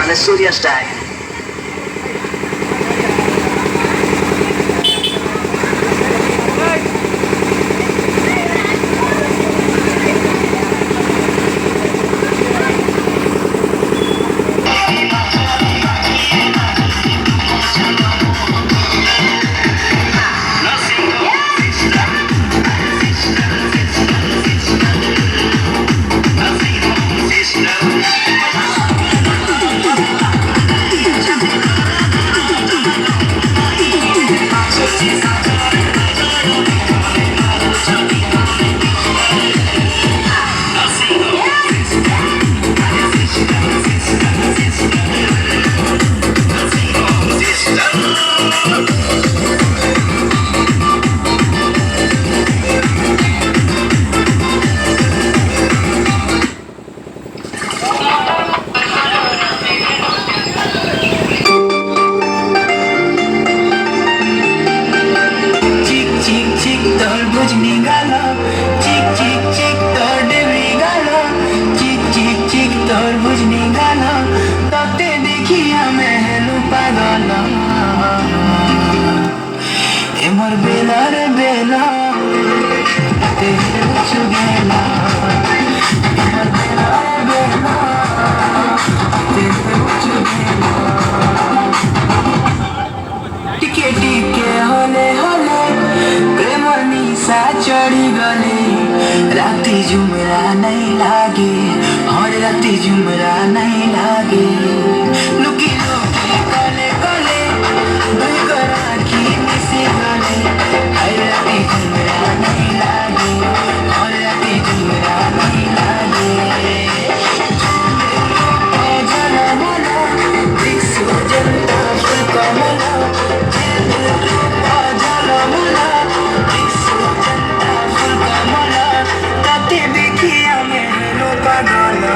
On a serious time. मोर बेला रे बेला तेरे चुगेला मोर बेला रे बेला तेरे चुगेला टिके टिके होले होले प्रेम निशा चढ़ी गले राती झुमरा नहीं लागे हर राती झुमरा नहीं लागे लुकी लुकी कले कले करा की मिसी गले हर राती झुमरा नहीं लागे हर राती झुमरा नहीं लागे जला मला दिसो जनता फुल कमला जला मला दिसो जनता फुल कमला ताते देखिया मेहरो पागला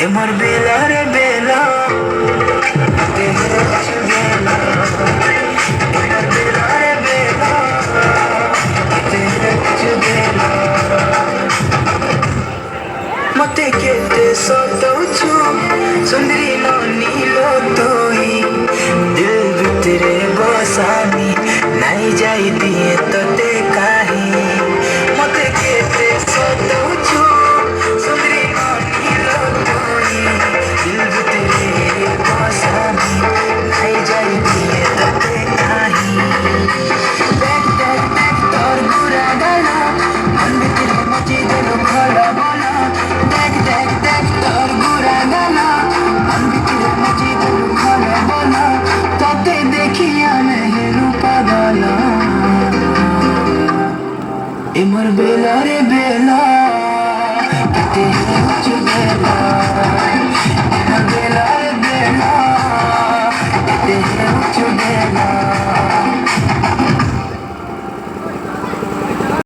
ए मोर बेला रे बेला तेरे चुगेला ए मोर बेला रे बेला तेरे चुगेला मते केते सोतौछु सुंदरी नो नीलो तोही दिल भितरे बसानी नहीं जाई दिए तोते काहे मते केते सोतौछु सुंदरी नो नीलो तोही दिल भितरे बसानी नहीं जाई दिए तोते काहे देख देख देख तोर गुरा गाना मन भितरे मची देलो खड़ा बोला देख देख देख तोर गुरा गाना मन भितरे मची देलो खड़ा बोला तोते देखिया मेहरू पागला ए मोर बेला रे बेला तेरे चुगेला ए मोर बेला रे बेला तेरे चुगेला